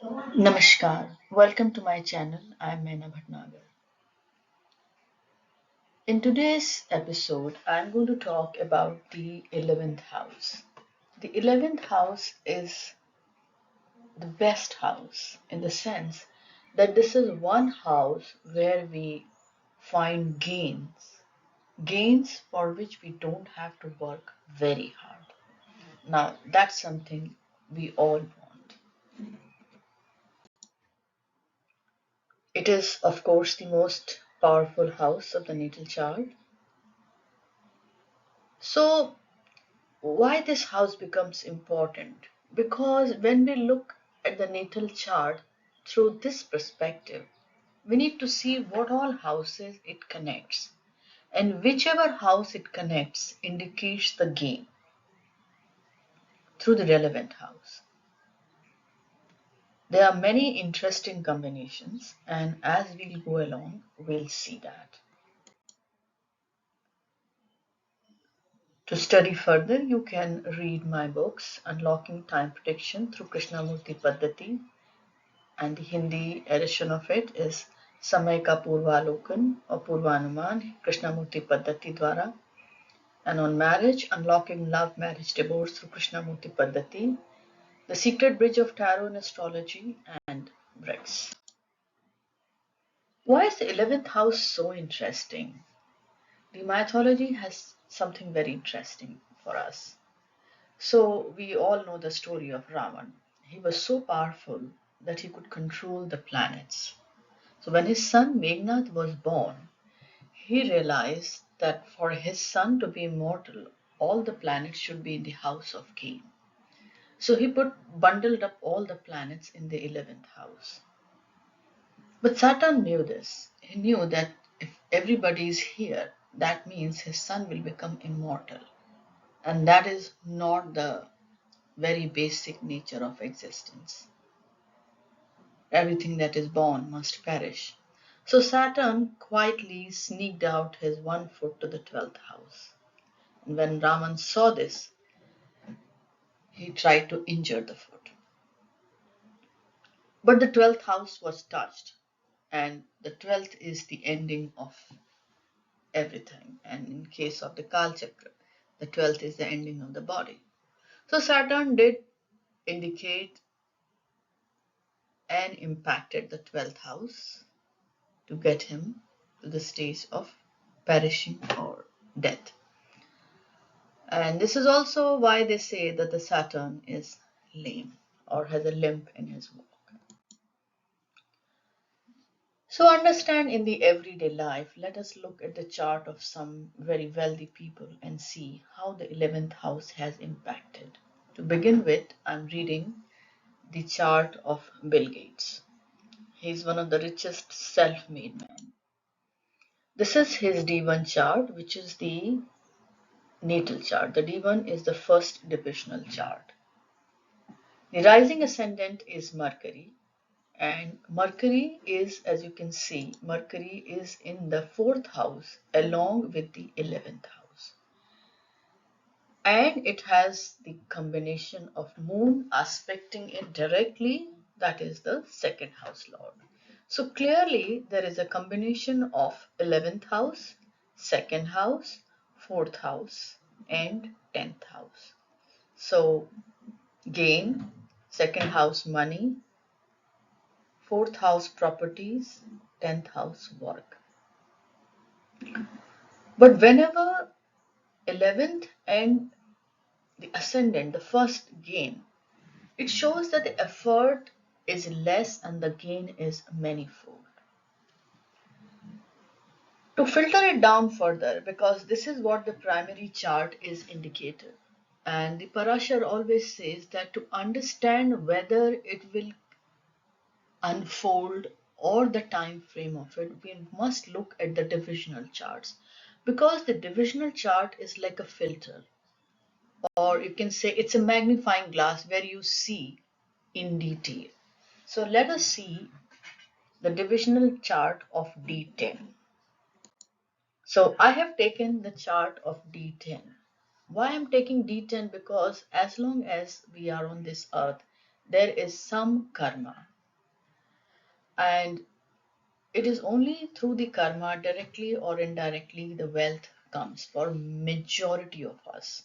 Namaskar. Welcome to my channel. I'm Meena Bhatnagar. In today's episode, I'm going to talk about the 11th house. The 11th house is the best house in the sense that this is one house where we find gains for which we don't have to work very hard. Now, that's something we all want. It is, of course, the most powerful house of the natal chart. So, why this house becomes important? Because when we look at the natal chart through this perspective, we need to see what all houses it connects. And whichever house it connects indicates the gain through the relevant house. There are many interesting combinations, and as we'll go along, we'll see that. To study further, you can read my books, Unlocking Time Prediction through Krishnamurti Paddhati, and the Hindi edition of it is Samay Ka Purvalokan or Purvanuman Krishnamurti Paddhati Dwara. And on marriage, Unlocking Love, Marriage, Divorce through Krishnamurti Paddhati, The Secret Bridge of Tarot and Astrology, and Bricks. Why is the 11th house so interesting? The mythology has something very interesting for us. So, we all know the story of Ravan. He was so powerful that he could control the planets. So, when his son Meghnad was born, he realized that for his son to be immortal, all the planets should be in the house of Cain. So, he bundled up all the planets in the 11th house. But Saturn knew this. He knew that if everybody is here, that means his son will become immortal. And that is not the very basic nature of existence. Everything that is born must perish. So Saturn quietly sneaked out his one foot to the 12th house. And when Raman saw this, he tried to injure the foot. But the 12th house was touched, and the 12th is the ending of everything. And in case of the Kal Chakra, the 12th is the ending of the body. So Saturn did indicate and impacted the 12th house to get him to the stage of perishing or death. And this is also why they say that the Saturn is lame or has a limp in his walk. So, understand in the everyday life, let us look at the chart of some very wealthy people and see how the 11th house has impacted. To begin with, I'm reading the chart of Bill Gates. He's one of the richest self made men. This is his D1 chart, which is the natal chart. The D1 is the first divisional chart. The rising ascendant is Mercury, and Mercury is, as you can see, Mercury is in the 4th house along with the 11th house. And it has the combination of Moon aspecting it directly, that is the 2nd house lord. So clearly there is a combination of 11th house, 2nd house, 4th house, and 10th house. So gain, 2nd house money, 4th house properties, 10th house work. But whenever 11th and the ascendant, the first gain, it shows that the effort is less and the gain is manifold. To filter it down further, because this is what the primary chart is indicated. And the Parashar always says that to understand whether it will unfold or the time frame of it, we must look at the divisional charts, because the divisional chart is like a filter, or you can say it's a magnifying glass where you see in detail. So let us see the divisional chart of D10. So I have taken the chart of D10. Why I'm taking D10? Because as long as we are on this earth, there is some karma. And it is only through the karma, directly or indirectly, the wealth comes for majority of us.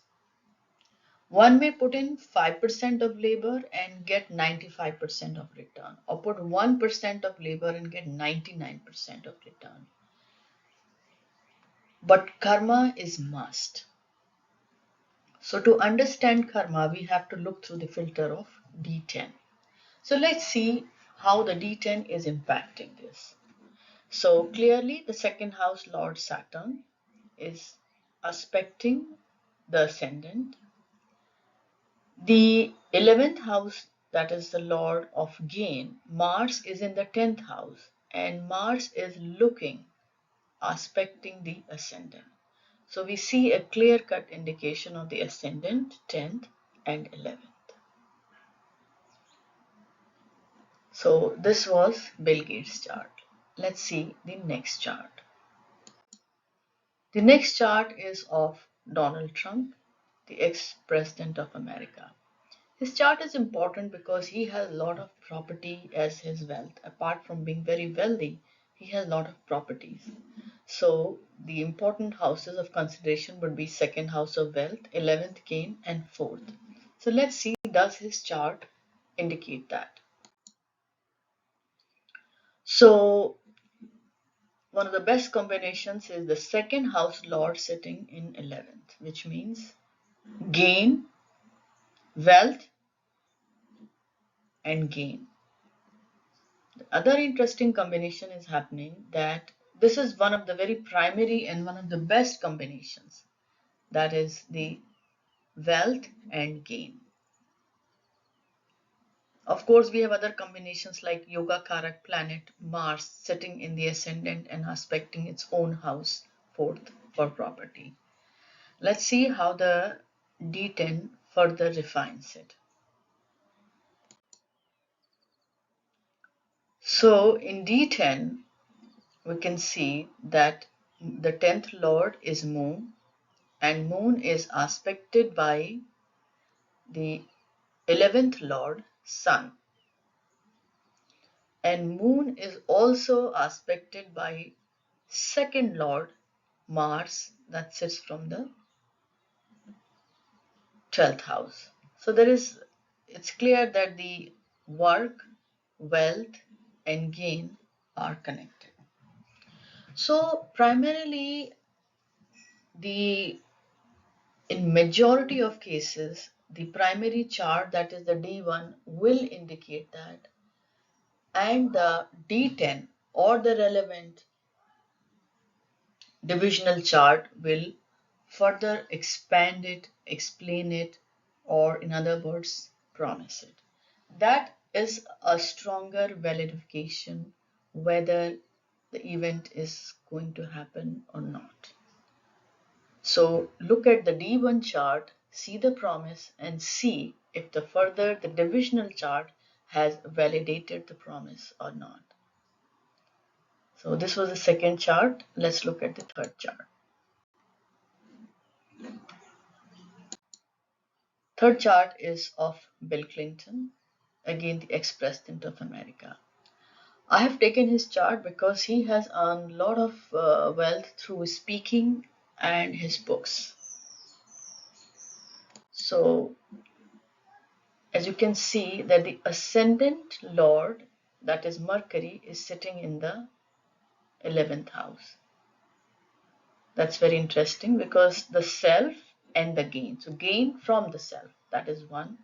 One may put in 5% of labor and get 95% of return, or put 1% of labor and get 99% of return. But karma is must. So to understand karma, we have to look through the filter of D10. So let's see how the D10 is impacting this. So clearly the second house Lord Saturn is aspecting the ascendant. The 11th house, that is the Lord of gain, Mars is in the 10th house, and Mars is looking, aspecting the ascendant. So we see a clear-cut indication of the ascendant, 10th and 11th. So this was Bill Gates' chart. Let's see the next chart. The next chart is of Donald Trump, the ex-president of America. His chart is important because he has a lot of property as his wealth. Apart from being very wealthy, he has a lot of properties. So the important houses of consideration would be second house of wealth, 11th gain, and fourth. So let's see, does his chart indicate that? So one of the best combinations is the second house Lord sitting in 11th, which means gain, wealth, and gain. The other interesting combination is happening, that this is one of the very primary and one of the best combinations, that is the wealth and gain. Of course, we have other combinations like Yoga Karak planet Mars sitting in the ascendant and aspecting its own house, fourth, for property. Let's see how the D10 further refines it. So in D10, we can see that the 10th Lord is Moon, and Moon is aspected by the 11th Lord, Sun. And Moon is also aspected by second Lord, Mars, that sits from the 12th house. So it's clear that the work, wealth, and gain are connected. So primarily, in majority of cases, the primary chart, that is the D1, will indicate that, and the D10 or the relevant divisional chart will further expand it, explain it, or in other words, promise it. That is a stronger validification whether the event is going to happen or not. So look at the D1 chart, see the promise, and see if the divisional chart has validated the promise or not. So this was the second chart. Let's look at the third chart. Third chart is of Bill Clinton, again the ex-president of America. I have taken his chart because he has earned a lot of wealth through speaking and his books. So as you can see that the ascendant Lord, that is Mercury, is sitting in the 11th house. That's very interesting because the self and the gain. So gain from the self, that is one.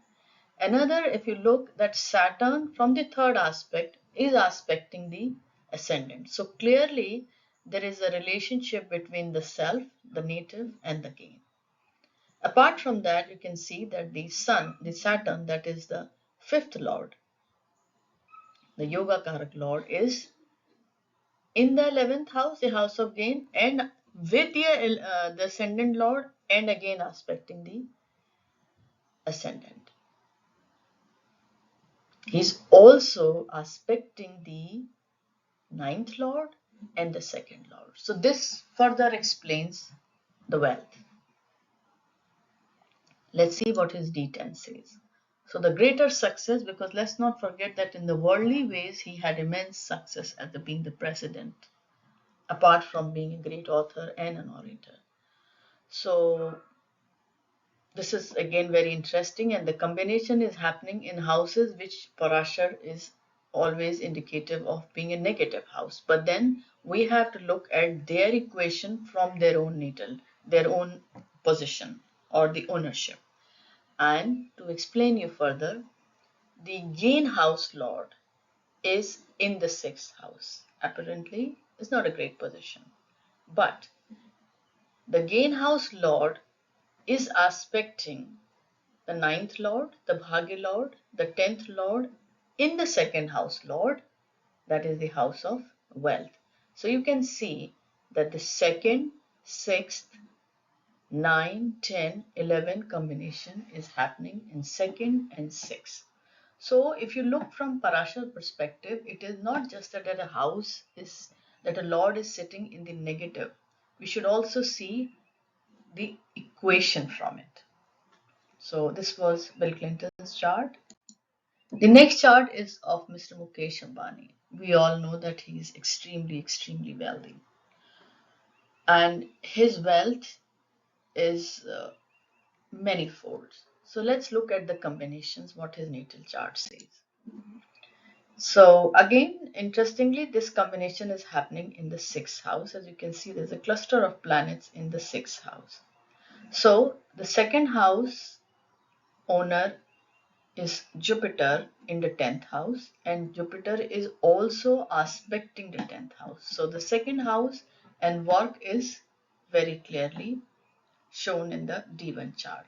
Another, if you look, that Saturn from the third aspect is aspecting the ascendant. So clearly there is a relationship between the self, the native, and the gain. Apart from that, you can see that the Sun, the Saturn, that is the fifth Lord, the Yoga Karak Lord, is in the 11th house, the house of gain, and with the ascendant Lord, and again aspecting the ascendant. He's also aspecting the ninth Lord and the second Lord. So this further explains the wealth. Let's see what his D10 says. So the greater success, because let's not forget that in the worldly ways he had immense success as being the president, apart from being a great author and an orator. So this is again very interesting, and the combination is happening in houses which Parashar is always indicative of being a negative house. But then we have to look at their equation from their own natal, their own position or the ownership. And to explain you further, the gain house lord is in the sixth house. Apparently, it's not a great position. But the gain house lord is aspecting the ninth lord, the Bhagya lord, the 10th lord in the second house lord, that is the house of wealth. So you can see that the second, sixth, 9, 10, 11 combination is happening in second and sixth. So if you look from Parashar perspective, it is not just that a house is, that a lord is sitting in the negative. We should also see the equation from it. So this was Bill Clinton's chart. The next chart is of Mr. Mukesh Ambani. We all know that he is extremely, extremely wealthy. And his wealth is manifold. So let's look at the combinations, what his natal chart says. So again, interestingly, this combination is happening in the sixth house. As you can see, there's a cluster of planets in the sixth house. So the second house owner is Jupiter in the 10th house, and Jupiter is also aspecting the 10th house. So the second house and work is very clearly shown in the D1 chart.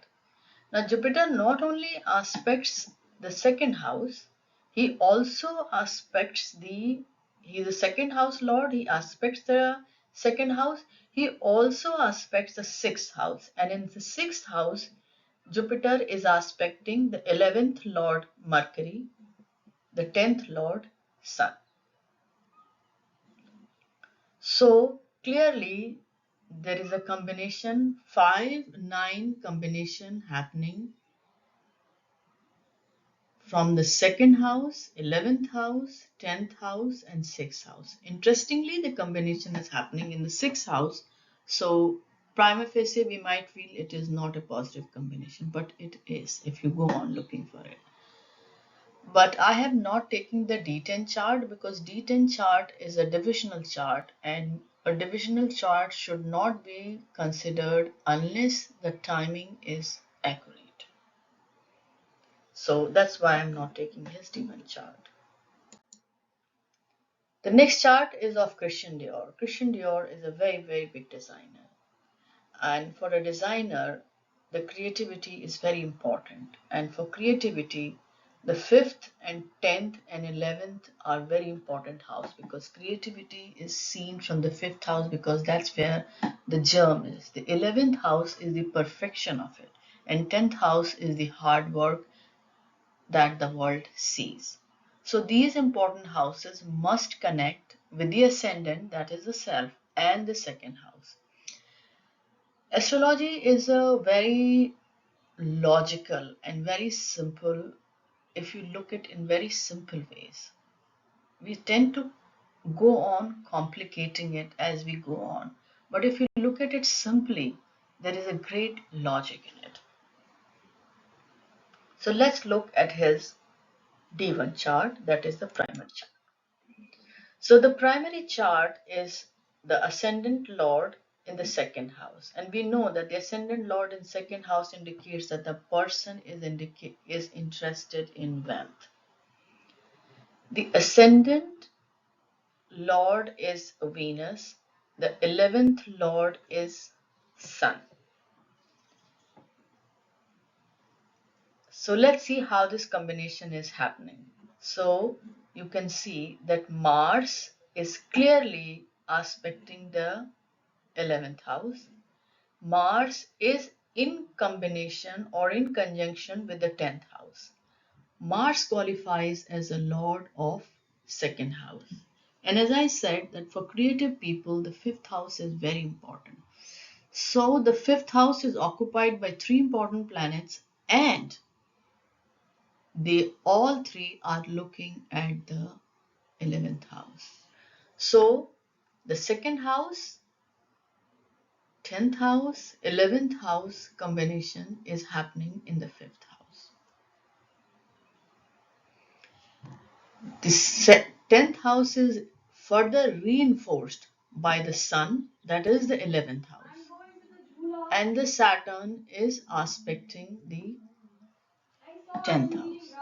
Now Jupiter not only aspects the second house, he also aspects he's the second house lord, he aspects the second house, he also aspects the sixth house, and in the sixth house Jupiter is aspecting the 11th Lord Mercury, the 10th Lord Sun. So clearly there is a combination, 5-9 combination happening from the second house, 11th house, 10th house and 6th house. Interestingly, the combination is happening in the 6th house. So prima facie we might feel it is not a positive combination, but it is if you go on looking for it. But I have not taken the D10 chart because D10 chart is a divisional chart, and a divisional chart should not be considered unless the timing is accurate. So that's why I'm not taking his D1 chart. The next chart is of Christian Dior. Christian Dior is a very, very big designer. And for a designer, the creativity is very important. And for creativity, the 5th and 10th and 11th are very important house, because creativity is seen from the 5th house because that's where the germ is. The 11th house is the perfection of it, and 10th house is the hard work that the world sees. So these important houses must connect with the ascendant, that is the self, and the second house. Astrology is a very logical and very simple, if you look at it in very simple ways. We tend to go on complicating it as we go on. But if you look at it simply, there is a great logic in it. So let's look at his D1 chart, that is the primary chart. So the primary chart is the ascendant lord in the second house, and we know that the ascendant lord in second house indicates that the person is interested in wealth. The ascendant lord is Venus, the 11th lord is Sun. So let's see how this combination is happening. So you can see that Mars is clearly aspecting the 11th house. Mars is in combination or in conjunction with the 10th house. Mars qualifies as a lord of second house. And as I said, that for creative people, the 5th house is very important. So the 5th house is occupied by 3 important planets, and they all three are looking at the 11th house. So the second house, 10th house, 11th house combination is happening in the 5th house. The 10th house is further reinforced by the sun, that is the 11th house, and the Saturn is aspecting the 10th house.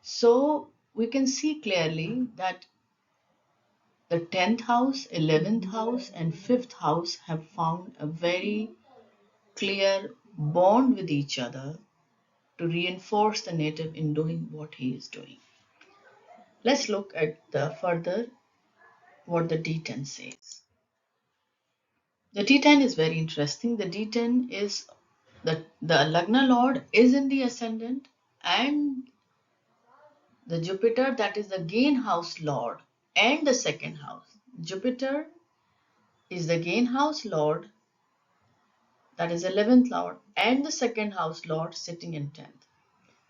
So we can see clearly that the 10th house, 11th house, and 5th house have found a very clear bond with each other to reinforce the native in doing what he is doing. Let's look at the further what the D10 says. The D10 is very interesting. The D10 is the Lagna Lord is in the ascendant, and the Jupiter, that is the gain house Lord, and the second house. Jupiter is the gain house Lord, that is 11th Lord, and the second house Lord sitting in 10th.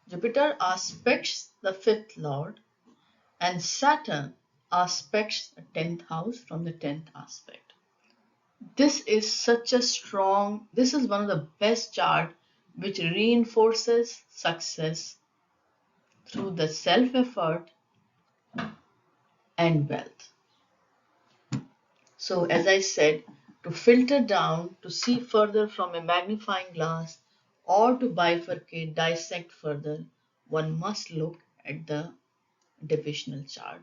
Jupiter aspects the 5th Lord, and Saturn aspects the 10th house from the 10th aspect. This is such a strong, this is one of the best chart which reinforces success through the self-effort and wealth. So as I said, to filter down, to see further from a magnifying glass, or to bifurcate, dissect further, one must look at the divisional chart.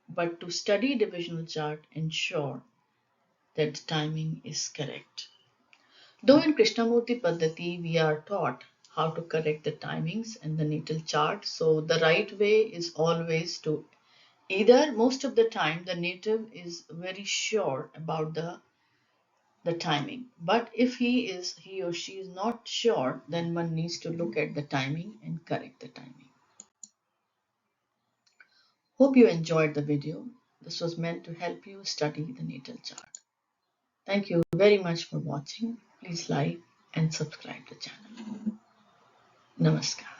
But to study divisional chart, ensure that timing is correct. Though in Krishnamurti Paddhati we are taught how to correct the timings and the natal chart, so the right way is always to either, most of the time the native is very sure about the timing, but if he or she is not sure, then one needs to look at the timing and correct the timing. Hope you enjoyed the video. This was meant to help you study the natal chart. Thank you very much for watching. Please like and subscribe the channel. Namaskar.